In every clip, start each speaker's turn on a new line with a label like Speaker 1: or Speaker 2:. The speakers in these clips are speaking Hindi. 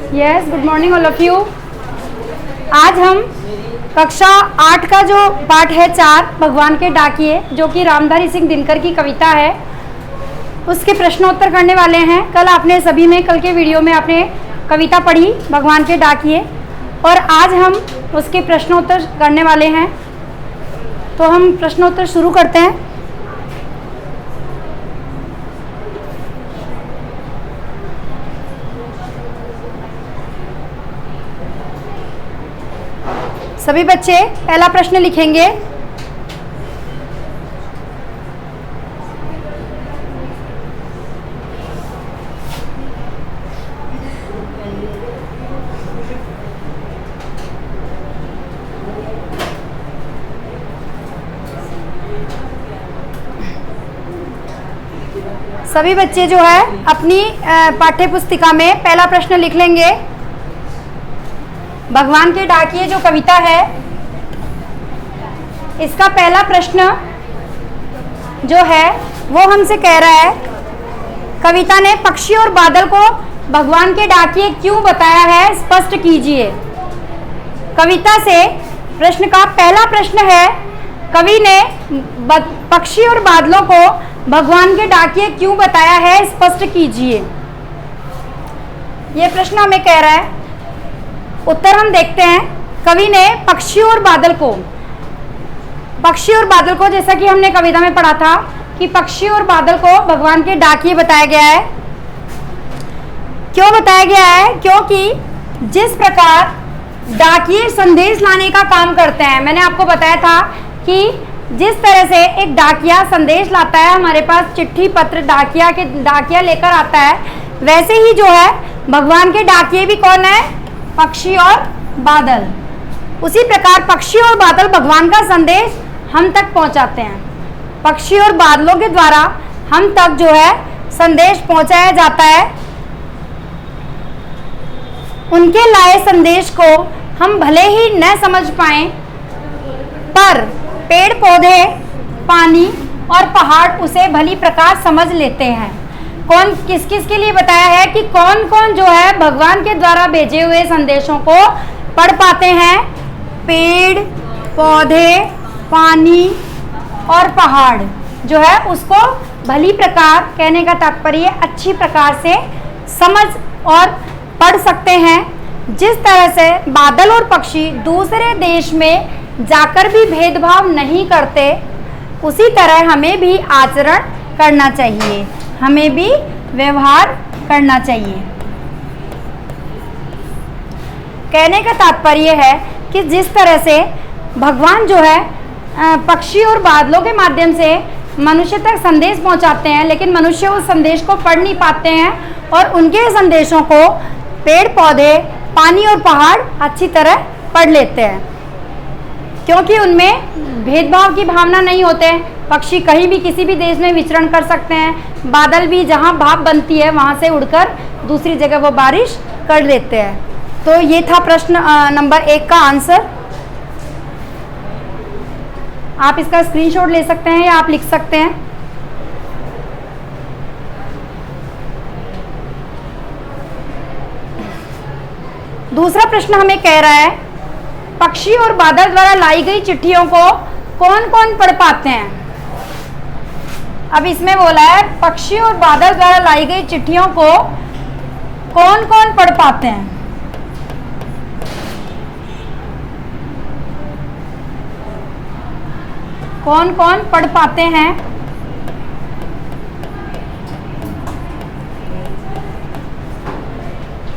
Speaker 1: Yes, good morning all of you. आज हम कक्षा 8 का जो पाठ है 4 भगवान के डाकिए, जो कि रामधारी सिंह दिनकर की कविता है, उसके प्रश्नोत्तर करने वाले हैं। कल आपने सभी में, कल के वीडियो में आपने कविता पढ़ी भगवान के डाकिए, और आज हम उसके प्रश्नोत्तर करने वाले हैं। तो हम प्रश्नोत्तर शुरू करते हैं। सभी बच्चे पहला प्रश्न लिखेंगे। सभी बच्चे जो है अपनी पाठ्य पुस्तिका में पहला प्रश्न लिख लेंगे। भगवान के डाकिए जो कविता है, इसका पहला प्रश्न जो है वो हमसे कह रहा है, कविता ने पक्षी और बादल को भगवान के डाकिए क्यों बताया है, स्पष्ट कीजिए। कविता से प्रश्न का पहला प्रश्न है, कवि ने पक्षी और बादलों को भगवान के डाकिए क्यों बताया है, स्पष्ट कीजिए। ये प्रश्न हमें कह रहा है। उत्तर हम देखते हैं। कवि ने पक्षी और बादल को, जैसा कि हमने कविता में पढ़ा था कि पक्षी और बादल को भगवान के डाकिए बताया गया है। क्यों बताया गया है? क्योंकि जिस प्रकार डाकिए संदेश लाने का काम करते हैं, मैंने आपको बताया था कि जिस तरह से एक डाकिया संदेश लाता है, हमारे पास चिट्ठी पत्र डाकिया लेकर आता है, वैसे ही जो है भगवान के डाकिए भी कौन है? पक्षी और बादल। उसी प्रकार पक्षी और बादल भगवान का संदेश हम तक पहुंचाते हैं। पक्षी और बादलों के द्वारा हम तक जो है संदेश पहुंचाया जाता है। उनके लाए संदेश को हम भले ही न समझ पाए, पर पेड़ पौधे, पानी और पहाड़ उसे भली प्रकार समझ लेते हैं। कौन किस किस के लिए बताया है कि कौन कौन जो है भगवान के द्वारा भेजे हुए संदेशों को पढ़ पाते हैं? पेड़ पौधे, पानी और पहाड़ जो है उसको भली प्रकार, कहने का तात्पर्य अच्छी प्रकार से समझ और पढ़ सकते हैं। जिस तरह से बादल और पक्षी दूसरे देश में जाकर भी भेदभाव नहीं करते, उसी तरह हमें भी आचरण करना चाहिए, हमें भी व्यवहार करना चाहिए। कहने का तात्पर्य है कि जिस तरह से भगवान जो है पक्षी और बादलों के माध्यम से मनुष्य तक संदेश पहुंचाते हैं, लेकिन मनुष्य उस संदेश को पढ़ नहीं पाते हैं, और उनके संदेशों को पेड़ पौधे, पानी और पहाड़ अच्छी तरह पढ़ लेते हैं, क्योंकि उनमें भेदभाव की भावना नहीं होते। पक्षी कहीं भी किसी भी देश में विचरण कर सकते हैं, बादल भी जहां भाप बनती है वहां से उड़कर दूसरी जगह वो बारिश कर लेते हैं। तो ये था प्रश्न नंबर 1 का आंसर। आप इसका स्क्रीनशॉट ले सकते हैं या आप लिख सकते हैं। दूसरा प्रश्न हमें कह रहा है, पक्षी और बादल द्वारा लाई गई चिट्ठियों को कौन कौन पढ़ पाते हैं? अब इसमें बोला है पक्षी और बादल द्वारा लाई गई चिट्ठियों को कौन कौन पढ़ पाते हैं? कौन कौन पढ़ पाते हैं?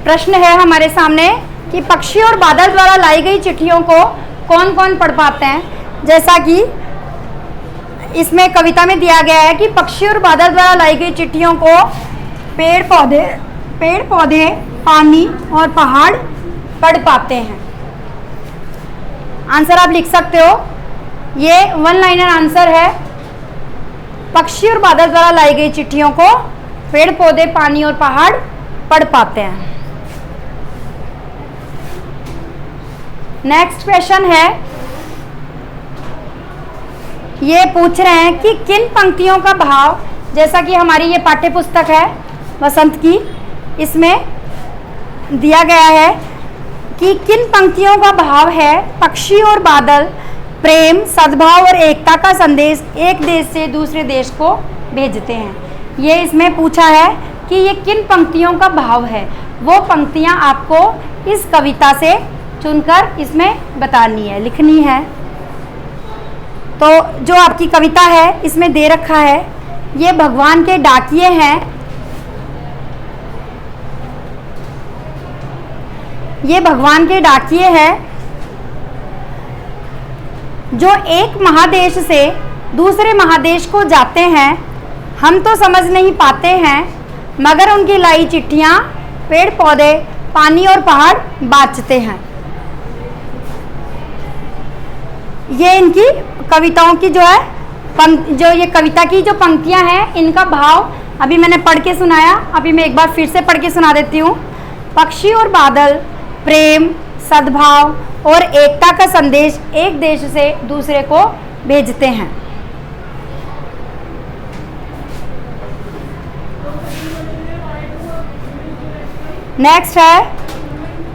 Speaker 1: प्रश्न है हमारे सामने कि पक्षी और बादल द्वारा लाई गई चिट्ठियों को कौन कौन पढ़ पाते हैं। जैसा कि इसमें कविता में दिया गया है कि पक्षी और बादल द्वारा लाई गई चिट्ठियों को पेड़ पौधे, पानी और पहाड़ पढ़ पाते हैं। आंसर आप लिख सकते हो। ये 1 लाइनर आंसर है। पक्षी और बादल द्वारा लाई गई चिट्ठियों को पेड़ पौधे, पानी और पहाड़ पढ़ पाते हैं। नेक्स्ट क्वेश्चन है, ये पूछ रहे हैं कि किन पंक्तियों का भाव, जैसा कि हमारी ये पाठ्य पुस्तक है वसंत की, इसमें दिया गया है कि किन पंक्तियों का भाव है पक्षी और बादल प्रेम, सद्भाव और एकता का संदेश एक देश से दूसरे देश को भेजते हैं। ये इसमें पूछा है कि ये किन पंक्तियों का भाव है। वो पंक्तियां आपको इस कविता से चुनकर इसमें बतानी है, लिखनी है। तो जो आपकी कविता है इसमें दे रखा है, ये भगवान के डाकिये हैं। ये भगवान के डाकिये हैं जो एक महादेश से दूसरे महादेश को जाते हैं। हम तो समझ नहीं पाते हैं, मगर उनकी लाई चिट्ठियाँ पेड़ पौधे, पानी और पहाड़ बाँचते हैं। ये इनकी कविताओं की जो है जो ये कविता की जो पंक्तियाँ हैं, इनका भाव अभी मैंने पढ़ के सुनाया, अभी मैं एक बार फिर से पढ़ के सुना देती हूँ। पक्षी और बादल प्रेम, सद्भाव और एकता का संदेश एक देश से दूसरे को भेजते हैं। नेक्स्ट है,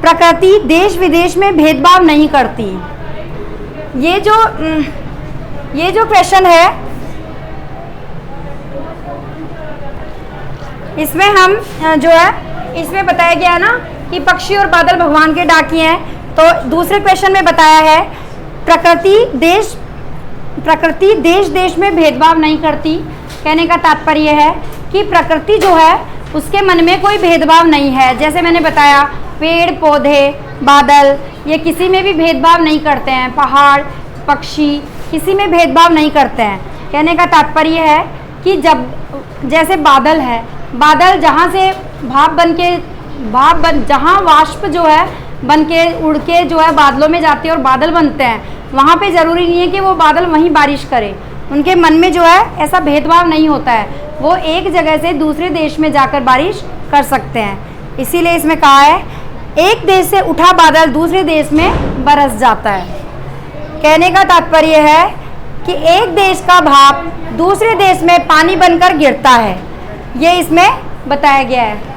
Speaker 1: प्रकृति देश विदेश में भेदभाव नहीं करती। ये जो क्वेश्चन है, इसमें हम जो है इसमें बताया गया ना कि पक्षी और बादल भगवान के डाकिये हैं। तो दूसरे क्वेश्चन में बताया है प्रकृति देश देश में भेदभाव नहीं करती। कहने का तात्पर्य है कि प्रकृति जो है उसके मन में कोई भेदभाव नहीं है। जैसे मैंने बताया, पेड़ पौधे, बादल, ये किसी में भी भेदभाव नहीं करते हैं। पहाड़, पक्षी किसी में भेदभाव नहीं करते हैं। कहने का तात्पर्य है कि जब जैसे बादल है, बादल जहाँ से जहाँ वाष्प जो है बन के उड़ के जो है बादलों में जाते हैं और बादल बनते हैं, वहाँ पे ज़रूरी नहीं है कि वो बादल वहीं बारिश करे। उनके मन में जो है ऐसा भेदभाव नहीं होता है, वो एक जगह से दूसरे देश में जाकर बारिश कर सकते हैं। इसीलिए इसमें कहा है एक देश से उठा बादल दूसरे देश में बरस जाता है। कहने का तात्पर्य है कि एक देश का भाप दूसरे देश में पानी बनकर गिरता है। ये इसमें बताया गया है।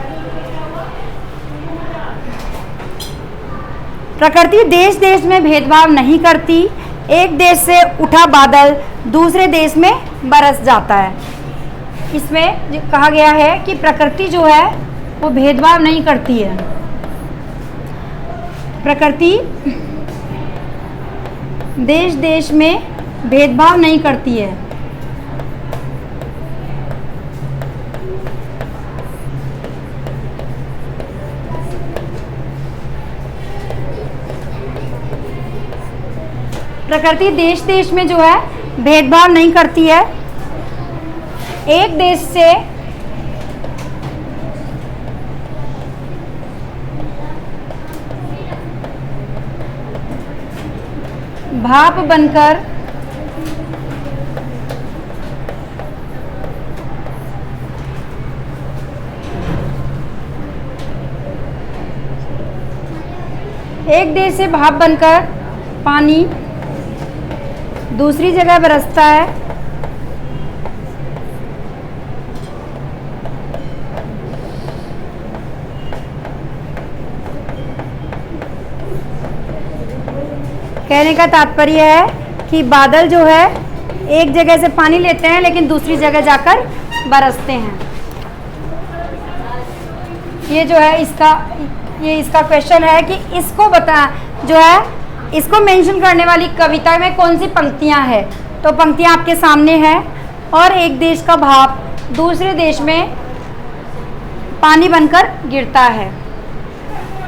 Speaker 1: प्रकृति देश देश में भेदभाव नहीं करती। एक देश से उठा बादल दूसरे देश में बरस जाता है। इसमें कहा गया है कि प्रकृति जो है वो भेदभाव नहीं करती है। प्रकृति देश देश में भेदभाव नहीं करती है। प्रकृति देश देश में जो है भेदभाव नहीं करती है। एक देश से भाप बनकर एक देश से भाप बनकर पानी दूसरी जगह बरसता है। कहने का तात्पर्य है कि बादल जो है एक जगह से पानी लेते हैं लेकिन दूसरी जगह जाकर बरसते हैं। ये जो है इसका क्वेश्चन है कि इसको इसको मेंशन करने वाली कविता में कौन सी पंक्तियां हैं। तो पंक्तियां आपके सामने हैं। और एक देश का भाप दूसरे देश में पानी बनकर गिरता है।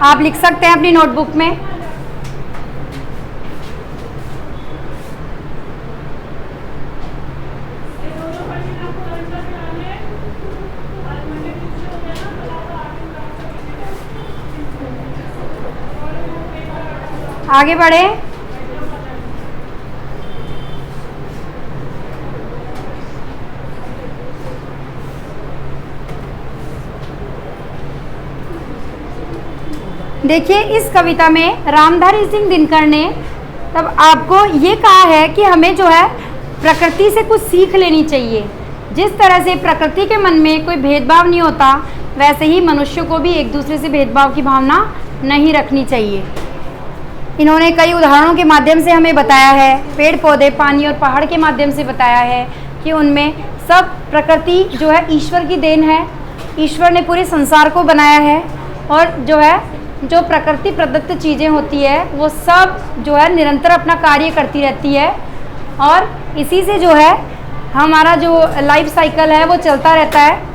Speaker 1: आप लिख सकते हैं अपनी नोटबुक में। आगे बढ़े। देखिए, इस कविता में रामधारी सिंह दिनकर ने तब आपको ये कहा है कि हमें जो है प्रकृति से कुछ सीख लेनी चाहिए। जिस तरह से प्रकृति के मन में कोई भेदभाव नहीं होता, वैसे ही मनुष्य को भी एक दूसरे से भेदभाव की भावना नहीं रखनी चाहिए। इन्होंने कई उदाहरणों के माध्यम से हमें बताया है, पेड़ पौधे, पानी और पहाड़ के माध्यम से बताया है कि उनमें सब प्रकृति जो है ईश्वर की देन है। ईश्वर ने पूरे संसार को बनाया है और जो प्रकृति प्रदत्त चीज़ें होती है वो सब जो है निरंतर अपना कार्य करती रहती है और इसी से जो है हमारा जो लाइफ साइकिल है वो चलता रहता है।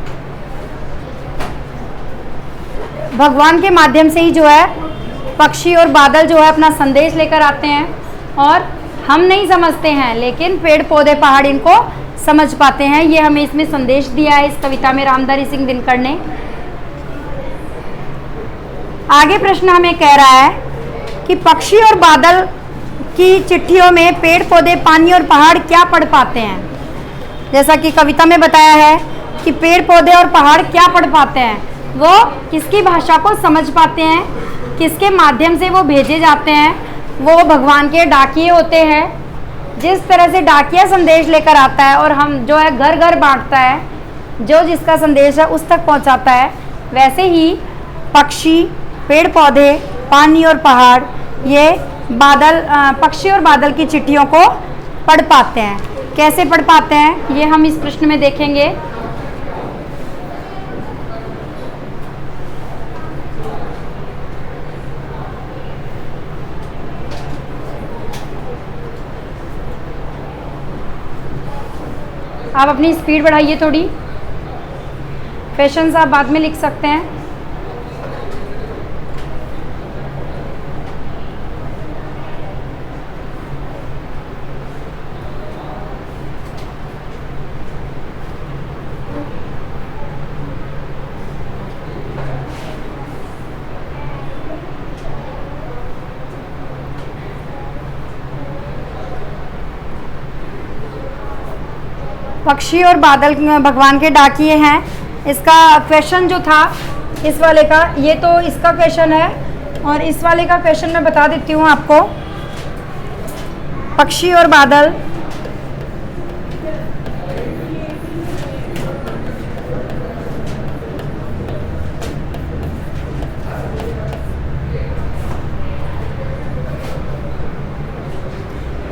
Speaker 1: भगवान के माध्यम से ही जो है पक्षी और बादल जो है अपना संदेश लेकर आते हैं और हम नहीं समझते हैं, लेकिन पेड़ पौधे पहाड़ इनको समझ पाते हैं। ये हमें इसमें संदेश दिया है इस कविता में रामधारी सिंह दिनकर ने। आगे प्रश्न हमें कह रहा है कि पक्षी और बादल की चिट्ठियों में पेड़ पौधे, पानी और पहाड़ क्या पढ़ पाते हैं। जैसा कि कविता में बताया है कि पेड़ पौधे और पहाड़ क्या पढ़ पाते हैं, वो किसकी भाषा को समझ पाते हैं, किसके माध्यम से वो भेजे जाते हैं। वो भगवान के डाकिये होते हैं। जिस तरह से डाकिया संदेश लेकर आता है और हम जो है घर घर बांटता है, जो जिसका संदेश है उस तक पहुंचाता है, वैसे ही पक्षी, पेड़ पौधे, पानी और पहाड़ ये पक्षी और बादल की चिट्ठियों को पढ़ पाते हैं। कैसे पढ़ पाते हैं ये हम इस प्रश्न में देखेंगे। आप अपनी स्पीड बढ़ाइए थोड़ी। क्वेश्चंस आप बाद में लिख सकते हैं। पक्षी और बादल भगवान के डाकिये हैं। इसका क्वेश्चन जो था इस वाले का, ये तो इसका क्वेश्चन है और इस वाले का क्वेश्चन मैं बता देती हूँ आपको। पक्षी और बादल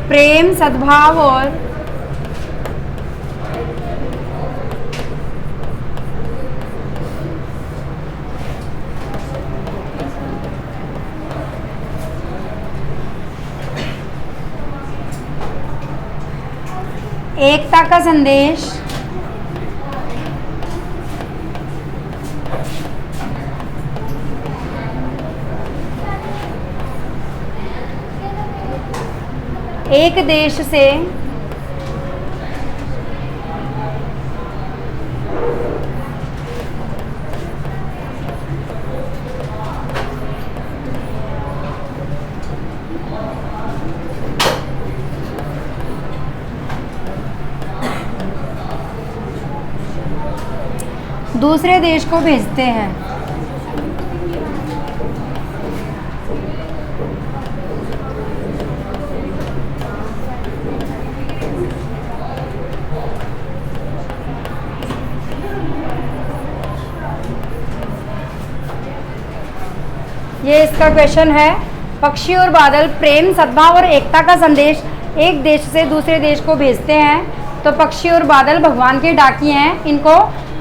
Speaker 1: प्रेम, सद्भाव और एकता का संदेश एक देश से दूसरे देश को भेजते हैं। ये इसका क्वेश्चन है। पक्षी और बादल प्रेम, सद्भाव और एकता का संदेश एक देश से दूसरे देश को भेजते हैं। तो पक्षी और बादल भगवान के डाकिये हैं। इनको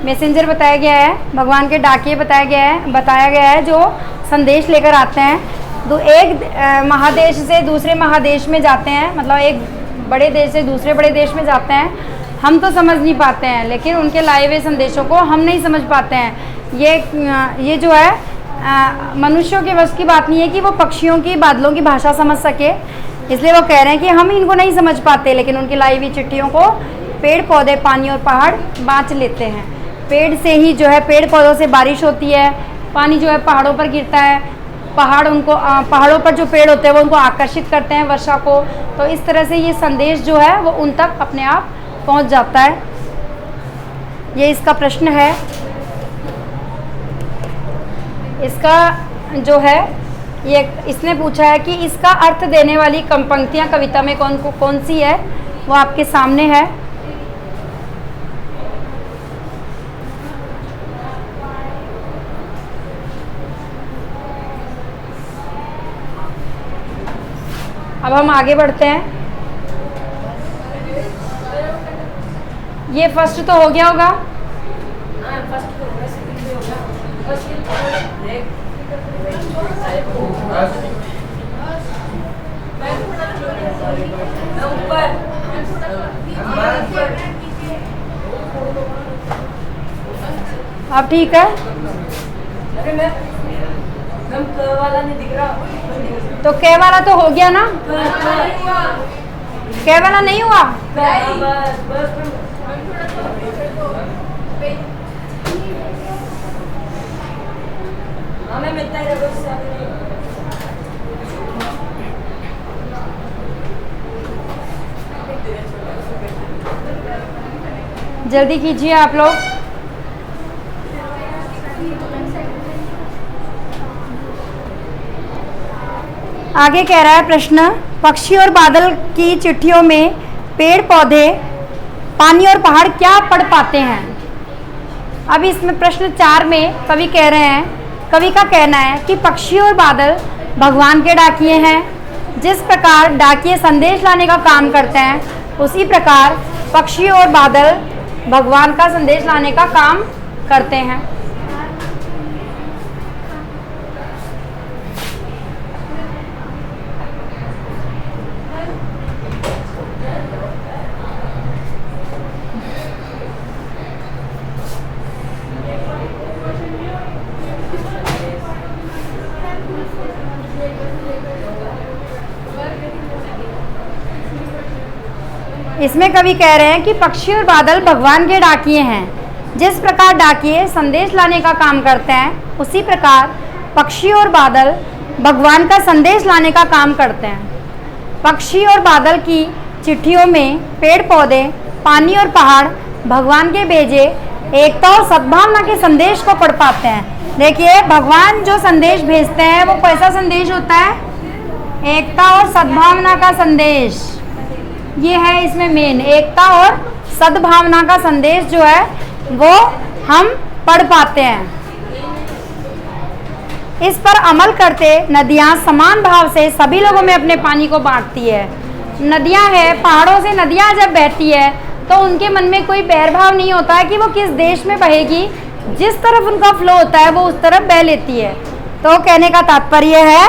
Speaker 1: मैसेंजर बताया गया है, भगवान के डाकिये बताया गया है जो संदेश लेकर आते हैं। तो एक महादेश से दूसरे महादेश में जाते हैं, मतलब एक बड़े देश से दूसरे बड़े देश में जाते हैं। हम तो समझ नहीं पाते हैं, लेकिन उनके लाए हुए संदेशों को हम नहीं समझ पाते हैं। ये जो है मनुष्यों के वश की बात नहीं है कि वो पक्षियों की, बादलों की भाषा समझ सके। इसलिए वो कह रहे हैं कि हम इनको नहीं समझ पाते, लेकिन उनकी लाई हुई चिट्ठियों को पेड़ पौधे, पानी और पहाड़ बाँच लेते हैं। पेड़ से ही जो है, पेड़ पौधों से बारिश होती है, पानी जो है पहाड़ों पर गिरता है, पहाड़ों पर जो पेड़ होते हैं वो उनको आकर्षित करते हैं वर्षा को। तो इस तरह से ये संदेश जो है वो उन तक अपने आप पहुंच जाता है। ये इसका प्रश्न है। इसका जो है ये इसने पूछा है कि इसका अर्थ देने वाली पंक्तियाँ कविता में कौन सी है, वो आपके सामने है। अब हम आगे बढ़ते हैं। ये फर्स्ट तो हो गया होगा। अब ठीक है।
Speaker 2: वाला नहीं दिख रहा,
Speaker 1: तो कै वाला तो हो गया ना, कै वाला नहीं हुआ।
Speaker 2: हमें मिलता है
Speaker 1: जल्दी कीजिए आप लोग। आगे कह रहा है प्रश्न, पक्षी और बादल की चिट्ठियों में पेड़ पौधे, पानी और पहाड़ क्या पढ़ पाते हैं। अब इसमें प्रश्न 4 में कवि कह रहे हैं, कवि का कहना है कि पक्षी और बादल भगवान के डाकिए हैं। जिस प्रकार डाकिए संदेश लाने का काम करते हैं, उसी प्रकार पक्षी और बादल भगवान का संदेश लाने का काम करते हैं। इसमें कवि कह रहे हैं कि पक्षी और बादल भगवान के डाकिए हैं। जिस प्रकार डाकिए संदेश लाने का काम करते हैं, उसी प्रकार पक्षी और बादल भगवान का संदेश लाने का काम करते हैं। पक्षी और बादल की चिट्ठियों में पेड़ पौधे, पानी और पहाड़ भगवान के भेजे एकता और सद्भावना के संदेश को पढ़ पाते हैं। देखिए, भगवान जो संदेश भेजते हैं वो कैसा संदेश होता है, एकता और सद्भावना का संदेश। ये है इसमें मेन, एकता और सद्भावना का संदेश जो है वो हम पढ़ पाते हैं। इस पर अमल करते नदियाँ समान भाव से सभी लोगों में अपने पानी को बांटती है। नदियाँ हैं, पहाड़ों से नदियाँ जब बहती है तो उनके मन में कोई बैरभाव नहीं होता है कि वो किस देश में बहेगी, जिस तरफ उनका फ्लो होता है वो उस तरफ बह लेती है। तो कहने का तात्पर्य है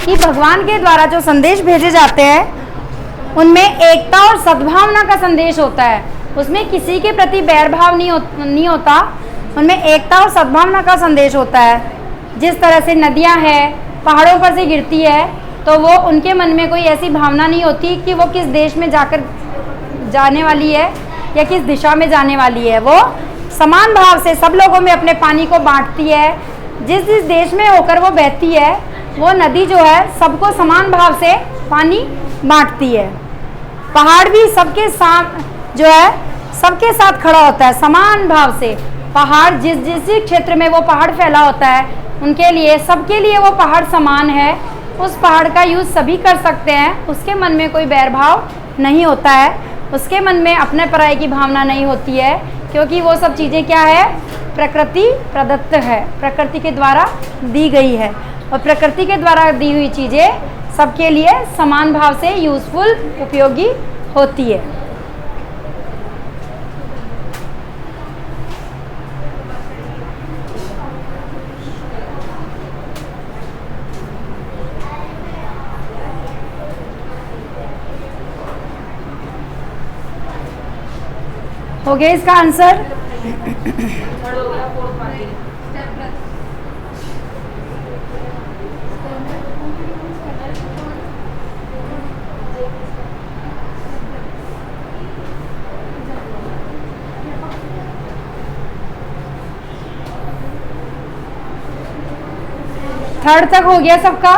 Speaker 1: कि भगवान के द्वारा जो संदेश भेजे जाते हैं उनमें एकता और सद्भावना का संदेश होता है। उसमें किसी के प्रति बैरभाव नहीं होता, उनमें एकता और सद्भावना का संदेश होता है। जिस तरह से नदियां हैं पहाड़ों पर से गिरती है तो वो उनके मन में कोई ऐसी भावना नहीं होती कि वो किस देश में जाकर जाने वाली है या किस दिशा में जाने वाली है। वो समान भाव से सब लोगों में अपने पानी को बांटती है। जिस जिस देश में होकर वो बहती है वो नदी जो है सबको समान भाव से पानी बांटती है। पहाड़ भी सबके साथ जो है सबके साथ खड़ा होता है समान भाव से। पहाड़ जिस जिस क्षेत्र में वो पहाड़ फैला होता है उनके लिए, सबके लिए वो पहाड़ समान है। उस पहाड़ का यूज़ सभी कर सकते हैं। उसके मन में कोई बैरभाव नहीं होता है, उसके मन में अपने पराये की भावना नहीं होती है, क्योंकि वो सब चीज़ें क्या है, प्रकृति प्रदत्त है, प्रकृति के द्वारा दी गई है। और प्रकृति के द्वारा दी हुई चीज़ें सबके लिए समान भाव से यूज़फुल, उपयोगी होती है। हो गया इसका आंसर। थर्ड तक हो गया सबका।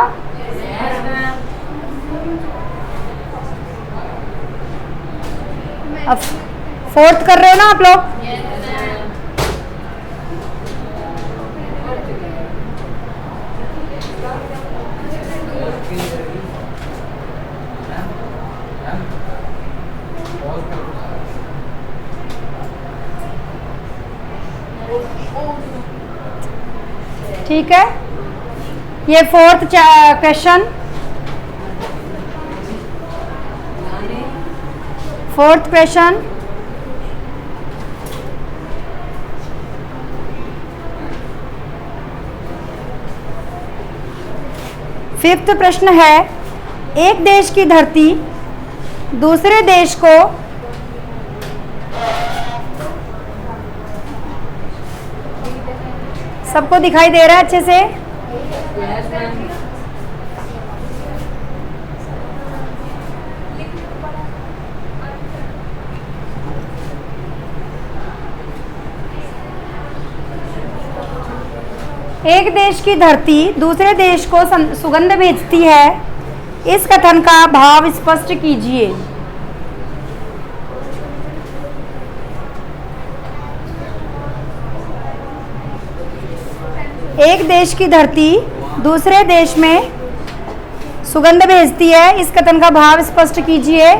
Speaker 1: अब फोर्थ कर रहे हो ना आप लोग। ठीक है, ये fourth question fourth question, fifth प्रश्न है, एक देश की धरती दूसरे देश को सबको दिखाई दे रहा है अच्छे से?
Speaker 2: Yes ma'am.
Speaker 1: एक देश की धरती दूसरे देश को सुगंध भेजती है, इस कथन का भाव स्पष्ट कीजिए। एक देश की धरती दूसरे देश में सुगंध भेजती है, इस कथन का भाव स्पष्ट कीजिए।